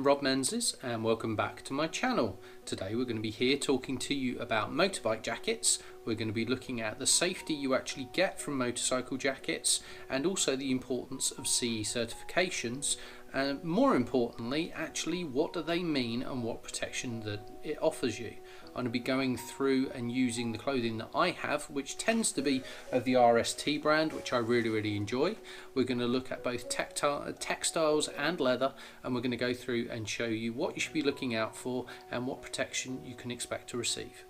Rob Menzies and welcome back to my channel. Today we're going to be here talking to you about motorbike jackets. We're going to be looking at the safety you actually get from motorcycle jackets and also the importance of CE certifications, and more importantly actually what do they mean and what protection that it offers you. I'm going to be going through and using the clothing that I have, which tends to be of the RST brand, which I really enjoy. We're going to look at both textiles and leather, and we're going to go through and show you what you should be looking out for and what protection you can expect to receive.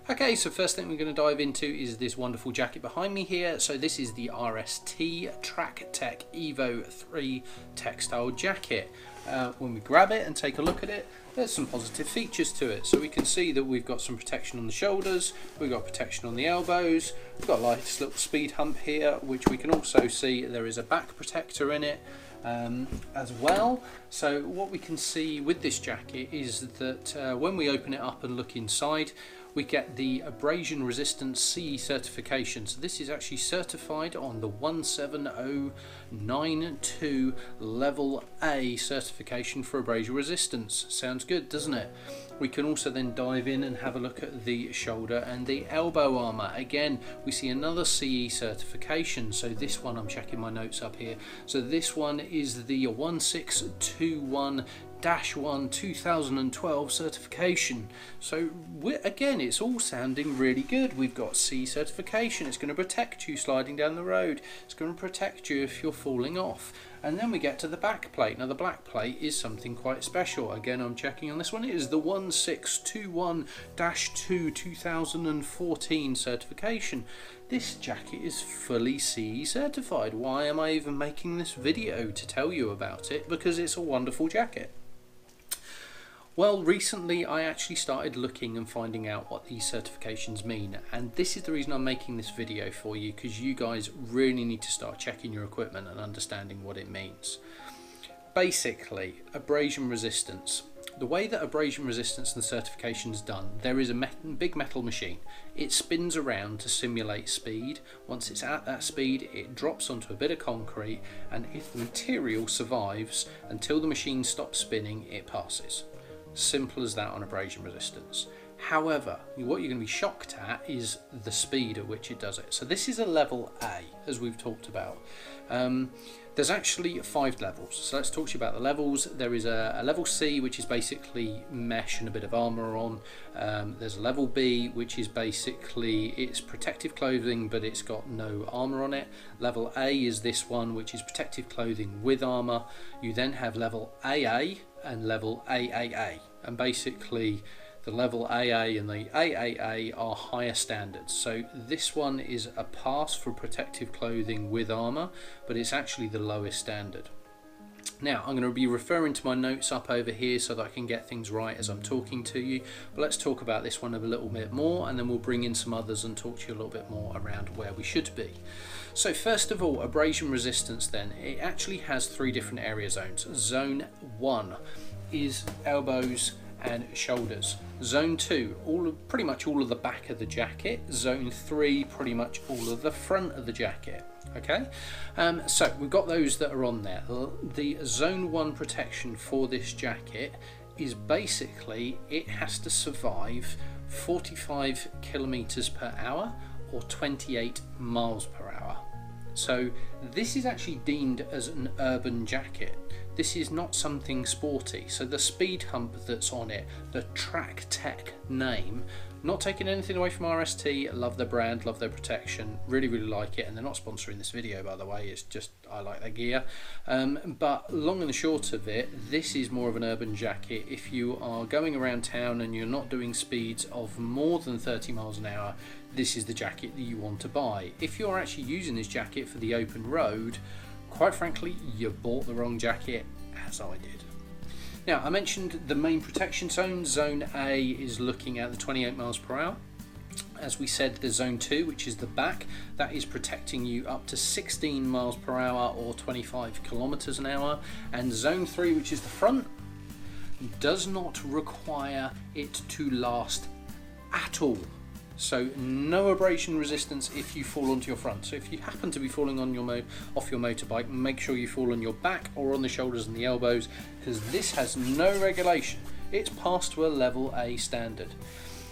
Okay, so first thing we're going to dive into is this wonderful jacket behind me here. So this is the RST Tractech Evo 3 textile jacket. When we grab it and take a look at it, there's some positive features to it. So we can see that we've got some protection on the shoulders, we've got protection on the elbows, we've got a nice little speed hump here, which we can also see there is a back protector in it as well. So what we can see with this jacket is that when we open it up and look inside, we get the abrasion resistant CE certification. So this is actually certified on the 17092 level A certification for abrasion resistance. Sounds good, doesn't it? We can also then dive in and have a look at the shoulder and the elbow armour. Again, we see another CE certification. So this one, I'm checking my notes up here. So this one is the 1621-1 2012 certification. So again, it's all sounding really good. We've got C certification. It's going to protect you sliding down the road. It's going to protect you if you're falling off. And then we get to the back plate. Now the back plate is something quite special. Again, I'm checking on this one. It is the 1621-2 2014 certification. This jacket is fully CE certified. Why am I even making this video to tell you about it? Because it's a wonderful jacket. Well, recently I actually started looking and finding out what these certifications mean, and this is the reason I'm making this video for you, because you guys really need to start checking your equipment and understanding what it means. Basically, abrasion resistance. The way that abrasion resistance and certification is done, there is a big metal machine. It spins around to simulate speed. Once it's at that speed, it drops onto a bit of concrete, and if the material survives until the machine stops spinning, it passes. Simple as that on abrasion resistance. However, what you're going to be shocked at is the speed at which it does it. So this is a level A, as we've talked about. There's actually 5 levels. So let's talk to you about the levels. There is a level C, which is basically mesh and a bit of armour on. There's a level B, which is basically it's protective clothing, but it's got no armour on it. Level A is this one, which is protective clothing with armour. You then have level AA and level AAA, and basically the level AA and the AAA are higher standards. So this one is a pass for protective clothing with armour, but it's actually the lowest standard. Now I'm going to be referring to my notes up over here so that I can get things right as I'm talking to you, but let's talk about this one a little bit more, and then we'll bring in some others and talk to you a little bit more around where we should be. So first of all, abrasion resistance then, it actually has 3 different area zones. Zone 1 is elbows and shoulders. Zone 2, pretty much all of the back of the jacket. Zone 3, pretty much all of the front of the jacket. Okay, so we've got those that are on there. The Zone 1 protection for this jacket is basically it has to survive 45 kilometers per hour or 28 miles per hour. So this is actually deemed as an urban jacket. This is not something sporty. So the speed hump that's on it, the Tractech name, not taking anything away from RST, love their brand, love their protection, really like it, and they're not sponsoring this video by the way, it's just I like their gear. But long and the short of it, this is more of an urban jacket. If you are going around town and you're not doing speeds of more than 30 miles an hour, this is the jacket that you want to buy. If you're actually using this jacket for the open road, quite frankly, you bought the wrong jacket, as I did. Now, I mentioned the main protection zone. Zone A is looking at the 28 miles per hour. As we said, the Zone 2, which is the back, that is protecting you up to 16 miles per hour or 25 kilometers an hour. And Zone 3, which is the front, does not require it to last at all. So no abrasion resistance if you fall onto your front. So if you happen to be falling on your off your motorbike, make sure you fall on your back or on the shoulders and the elbows, because this has no regulation. It's passed to a level A standard.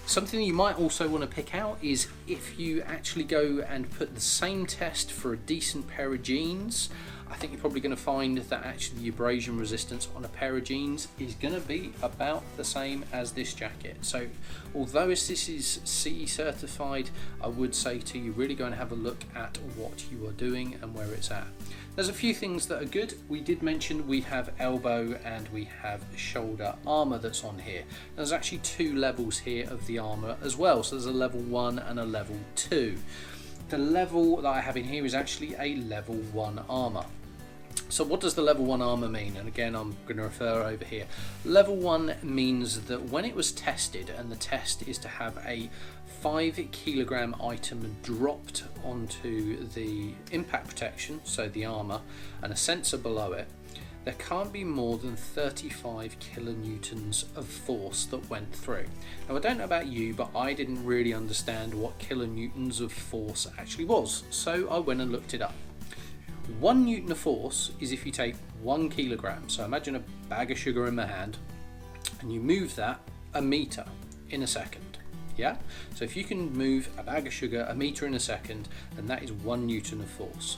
Something you might also want to pick out is if you actually go and put the same test for a decent pair of jeans, I think you're probably going to find that actually the abrasion resistance on a pair of jeans is going to be about the same as this jacket. So although this is CE certified, I would say to you, really go and have a look at what you are doing and where it's at. There's a few things that are good. We did mention we have elbow and we have shoulder armour that's on here. There's actually 2 levels here of the armour as well. So there's a level 1 and a level 2. The level that I have in here is actually a level 1 armour. So what does the level 1 armour mean? And again, I'm going to refer over here. Level 1 means that when it was tested, and the test is to have a 5 kilogram item dropped onto the impact protection, so the armour, and a sensor below it, there can't be more than 35 kilonewtons of force that went through. Now I don't know about you, but I didn't really understand what kilonewtons of force actually was, so I went and looked it up. 1 newton of force is if you take 1 kilogram, so imagine a bag of sugar in my hand, and you move that a metre in a second. Yeah, so if you can move a bag of sugar a metre in a second, then that is 1 newton of force.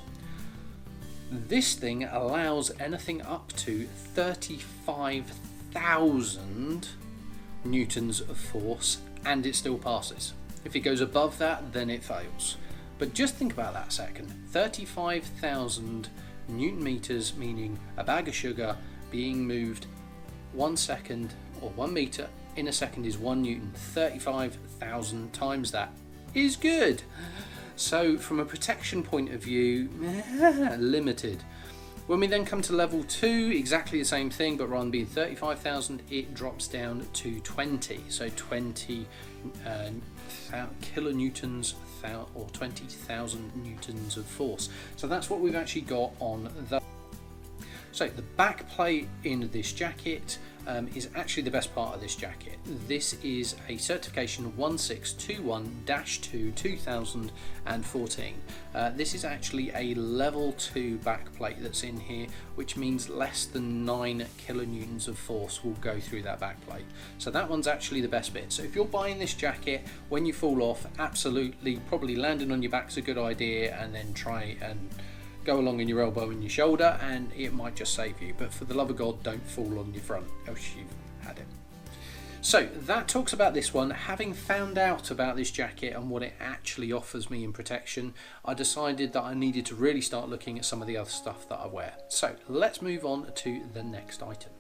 This thing allows anything up to 35,000 newtons of force, and it still passes. If it goes above that, then it fails. But just think about that a second. 35,000 newton meters, meaning a bag of sugar being moved 1 second or 1 metre in a second is 1 newton. 35,000 times that is good. So from a protection point of view, limited. When we then come to level 2, exactly the same thing, but rather than being 35,000, it drops down to 20. So 20 kilonewtons or 20,000 newtons of force. So that's what we've actually got on the. So the back plate in this jacket is actually the best part of this jacket. This is a certification 1621-2 2014. This is actually a level 2 back plate that's in here, which means less than 9 kilonewtons of force will go through that back plate. So that one's actually the best bit. So if you're buying this jacket, when you fall off, absolutely, probably landing on your back's a good idea, and then try and go along in your elbow and your shoulder, and it might just save you. But for the love of God, don't fall on your front, else you've had it. So that talks about this one. Having found out about this jacket and what it actually offers me in protection, I decided that I needed to really start looking at some of the other stuff that I wear. So let's move on to the next item.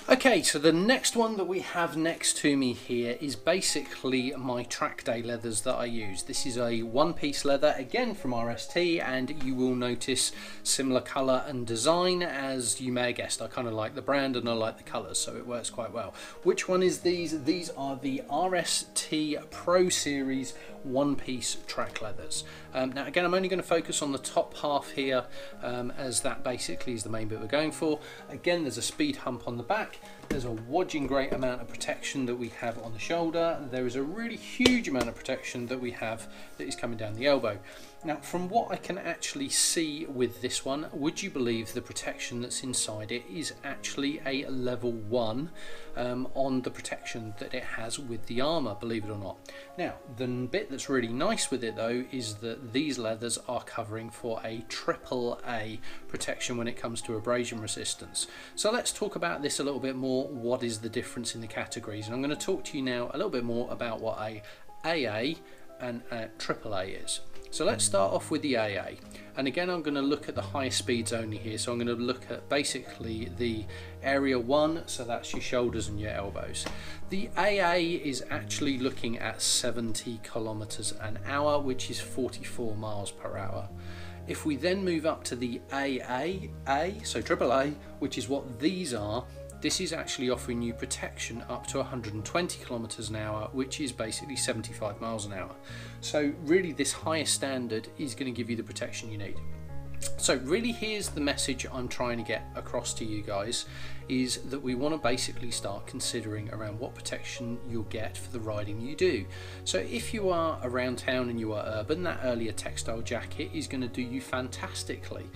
Okay, so the next one that we have next to me here is basically my track day leathers that I use. This is a one-piece leather, again from RST, and you will notice similar colour and design, as you may have guessed. I kind of like the brand and I like the colours, so it works quite well. Which one is these? These are the RST Pro Series one-piece track leathers. Now again, I'm only going to focus on the top half here, as that basically is the main bit we're going for. Again, there's a speed hump on the back. There's a wodging great amount of protection that we have on the shoulder. There is a really huge amount of protection that we have that is coming down the elbow. Now, from what I can actually see with this one, would you believe the protection that's inside it is actually a level 1 on the protection that it has with the armour, believe it or not. Now, the bit that's really nice with it though is that these leathers are covering for a AAA protection when it comes to abrasion resistance. So let's talk about this a little bit more. What is the difference in the categories? And I'm going to talk to you now a little bit more about what a AA and a AAA is. So let's start off with the AA, and again I'm going to look at the highest speeds only here. So I'm going to look at basically the area 1, so that's your shoulders and your elbows. The AA is actually looking at 70 kilometers an hour, which is 44 miles per hour. If we then move up to the AA, so AAA, which is what these are, this is actually offering you protection up to 120 kilometers an hour, which is basically 75 miles an hour. So really this higher standard is going to give you the protection you need. So really here's the message I'm trying to get across to you guys, is that we want to basically start considering around what protection you'll get for the riding you do. So if you are around town and you are urban, that earlier textile jacket is going to do you fantastically.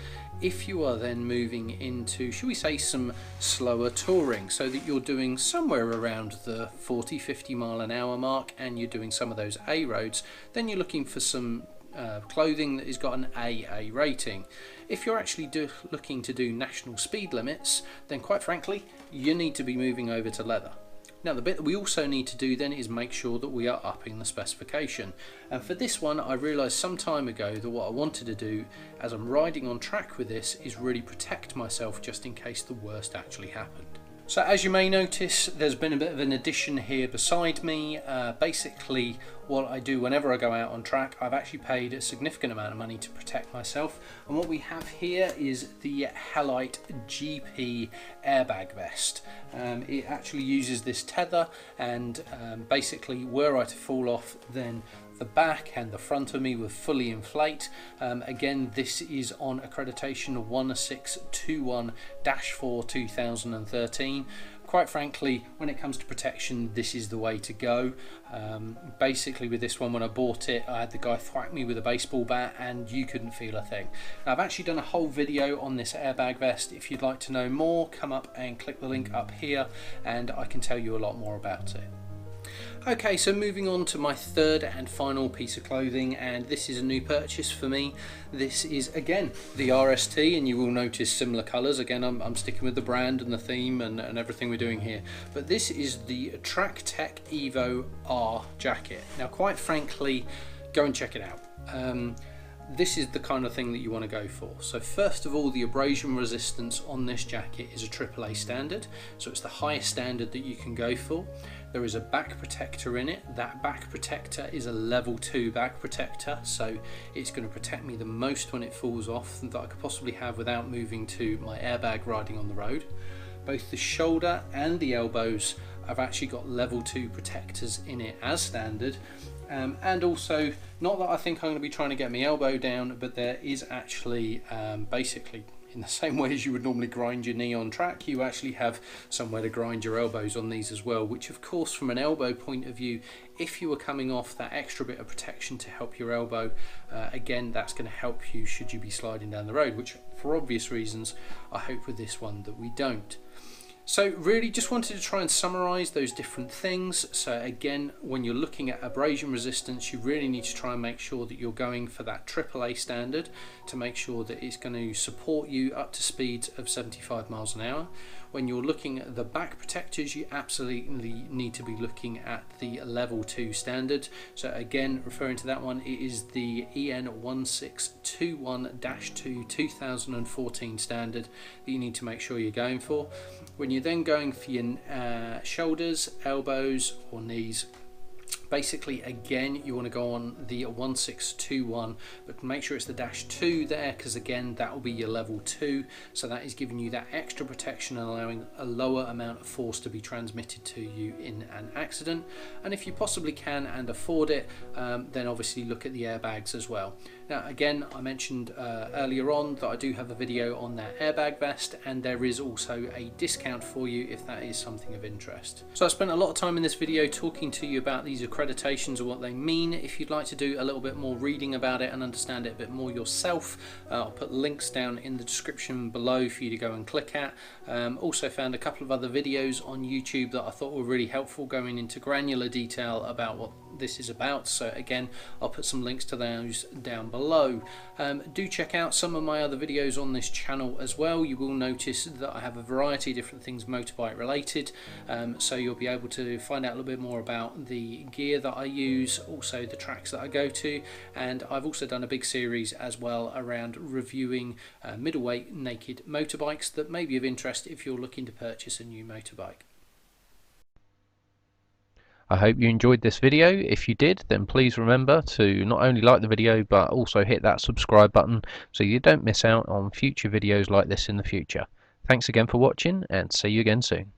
If you are then moving into, shall we say, some slower touring, so that you're doing somewhere around the 40-50 mile an hour mark and you're doing some of those A roads, then you're looking for some clothing that has got an AA rating. If you're actually looking to do national speed limits, then quite frankly you need to be moving over to leather. Now the bit that we also need to do then is make sure that we are upping the specification, and for this one I realised some time ago that what I wanted to do as I'm riding on track with this is really protect myself just in case the worst actually happened. So as you may notice, there's been a bit of an addition here beside me. Basically what I do whenever I go out on track, I've actually paid a significant amount of money to protect myself, and what we have here is the Helite GP airbag vest. It actually uses this tether, and basically were I to fall off, then the back and the front of me will fully inflate. Again, this is on accreditation 1621-4 2013. Quite frankly, when it comes to protection, this is the way to go. Basically with this one, when I bought it, I had the guy thwack me with a baseball bat and you couldn't feel a thing. Now, I've actually done a whole video on this airbag vest. If you'd like to know more, come up and click the link up here and I can tell you a lot more about it. Okay, so moving on to my third and final piece of clothing, and this is a new purchase for me. This is again the RST, and you will notice similar colours. Again, I'm sticking with the brand and the theme and everything we're doing here, but this is the Tractech Evo R jacket. Now quite frankly, go and check it out. This is the kind of thing that you want to go for. So first of all, the abrasion resistance on this jacket is a AAA standard, so it's the highest standard that you can go for. There is a back protector in it. That back protector is a level 2 back protector, so it's going to protect me the most when it falls off that I could possibly have without moving to my airbag riding on the road. Both the shoulder and the elbows have actually got level 2 protectors in it as standard. And also, not that I think I'm going to be trying to get my elbow down, but there is actually basically, in the same way as you would normally grind your knee on track, you actually have somewhere to grind your elbows on these as well, which of course from an elbow point of view, if you were coming off that extra bit of protection to help your elbow, again that's going to help you should you be sliding down the road, which for obvious reasons I hope with this one that we don't. So really just wanted to try and summarise those different things. So again, when you're looking at abrasion resistance, you really need to try and make sure that you're going for that AAA standard to make sure that it's going to support you up to speeds of 75 miles an hour. When you're looking at the back protectors, you absolutely need to be looking at the level 2 standard. So again, referring to that one, it is the EN 1621-2 2014 standard that you need to make sure you're going for. When you're then going for your shoulders, elbows or knees, basically again you want to go on the 1621, but make sure it's the -2 there, because again that will be your level 2, so that is giving you that extra protection and allowing a lower amount of force to be transmitted to you in an accident. And if you possibly can and afford it, then obviously look at the airbags as well. Now again, I mentioned earlier on that I do have a video on that airbag vest, and there is also a discount for you if that is something of interest. So I spent a lot of time in this video talking to you about these accreditations and what they mean. If you'd like to do a little bit more reading about it and understand it a bit more yourself, I'll put links down in the description below for you to go and click at. Also found a couple of other videos on YouTube that I thought were really helpful, going into granular detail about what this is about. So again, I'll put some links to those down below. Do check out some of my other videos on this channel as well. You will notice that I have a variety of different things motorbike related, so you'll be able to find out a little bit more about the gear that I use, also the tracks that I go to, and I've also done a big series as well around reviewing middleweight naked motorbikes that may be of interest if you're looking to purchase a new motorbike. I hope you enjoyed this video. If you did, then please remember to not only like the video but also hit that subscribe button so you don't miss out on future videos like this in the future. Thanks again for watching, and see you again soon.